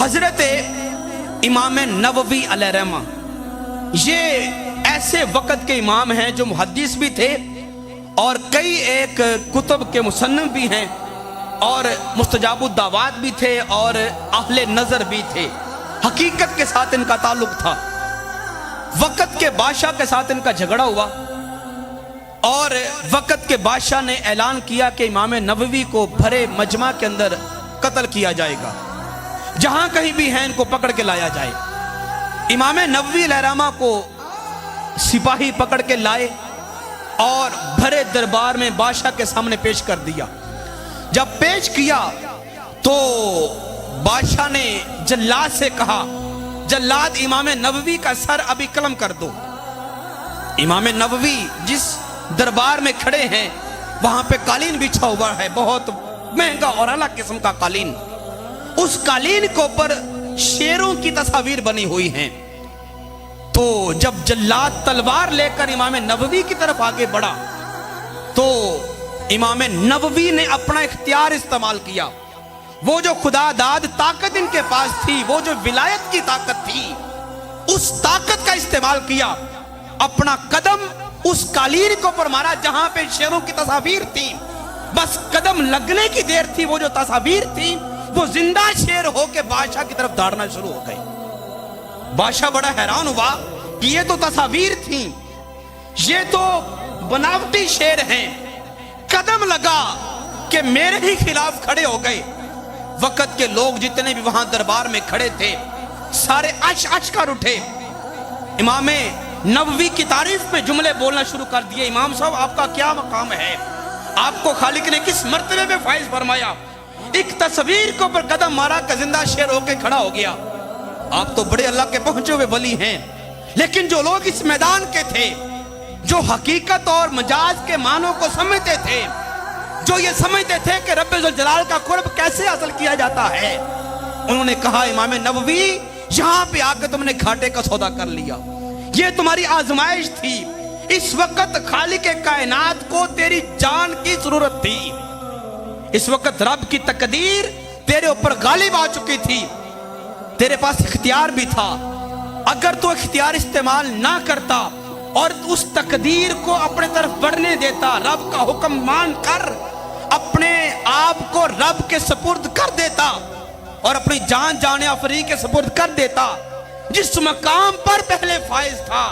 حضرت امام نووی علیہ رحمہ یہ ایسے وقت کے امام ہیں جو محدث بھی تھے اور کئی ایک کتب کے مصنف بھی ہیں اور مستجاب الدعوات بھی تھے اور اہل نظر بھی تھے. حقیقت کے ساتھ ان کا تعلق تھا. وقت کے بادشاہ کے ساتھ ان کا جھگڑا ہوا اور وقت کے بادشاہ نے اعلان کیا کہ امام نووی کو بھرے مجمع کے اندر قتل کیا جائے گا. جہاں کہیں بھی ہیں ان کو پکڑ کے لایا جائے. امام نووی علیہ الرحمہ کو سپاہی پکڑ کے لائے اور بھرے دربار میں بادشاہ کے سامنے پیش کر دیا. جب پیش کیا تو بادشاہ نے جلاد سے کہا، جلاد امام نووی کا سر ابھی قلم کر دو. امام نووی جس دربار میں کھڑے ہیں وہاں پہ قالین بچھا ہوا ہے، بہت مہنگا اور اعلیٰ قسم کا قالین. اس قالین کے اوپر شیروں کی تصاویر بنی ہوئی ہیں. تو جب جلاد تلوار لے کر امام نووی کی طرف آگے بڑھا تو امام نووی نے اپنا اختیار استعمال کیا. وہ جو خدا داد طاقت ان کے پاس تھی، وہ جو ولایت کی طاقت تھی، اس طاقت کا استعمال کیا. اپنا قدم اس قالین کے اوپر مارا جہاں پہ شیروں کی تصاویر تھی. بس قدم لگنے کی دیر تھی، وہ جو تصاویر تھی وہ زندہ شیر ہو کے بادشاہ کی طرف دوڑنا شروع ہو گئے. بادشاہ بڑا حیران ہوا کہ یہ تو تصاویر تھیں، یہ تو بناوٹی شیر ہیں. قدم لگا کہ میرے ہی خلاف کھڑے ہو گئے. وقت کے لوگ جتنے بھی وہاں دربار میں کھڑے تھے سارے اچ کر اٹھے. امام نووی کی تعریف میں جملے بولنا شروع کر دیے. امام صاحب آپ کا کیا مقام ہے؟ آپ کو خالق نے کس مرتبے میں فائز فرمایا؟ ایک تصویر کے اوپر قدم مارا کہ زندہ شیر ہو کے کھڑا ہو گیا. آپ تو بڑے اللہ کے پہنچے ہوئے ولی ہیں. لیکن جو لوگ اس میدان کے تھے، جو حقیقت اور مجاز کے معنوں کو سمجھتے تھے، جو یہ سمجھتے تھے کہ رب ذوالجلال کا قرب کیسے حاصل کیا جاتا ہے، انہوں نے کہا امام نووی یہاں پہ آ کے تم نے گھاٹے کا سودا کر لیا. یہ تمہاری آزمائش تھی. اس وقت خالق کائنات کو تیری جان کی ضرورت تھی. اس وقت رب کی تقدیر تیرے اوپر غالب آ چکی تھی. تیرے پاس اختیار بھی تھا. اگر تو اختیار استعمال نہ کرتا اور اس تقدیر کو اپنے طرف بڑھنے دیتا، رب کا حکم مان کر اپنے آپ کو رب کے سپرد کر دیتا اور اپنی جان جان آفری کے سپرد کر دیتا، جس مقام پر پہلے فائز تھا،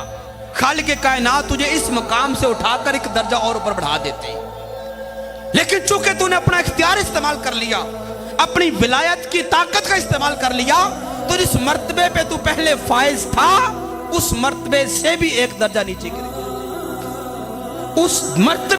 خالق کائنات تجھے اس مقام سے اٹھا کر ایک درجہ اور اوپر بڑھا دیتے. لیکن چونکہ تو نے اپنا اختیار استعمال کر لیا، اپنی ولایت کی طاقت کا استعمال کر لیا، تو جس مرتبے پہ تو پہلے فائز تھا اس مرتبے سے بھی ایک درجہ نیچے گر گیا. اس مرتبے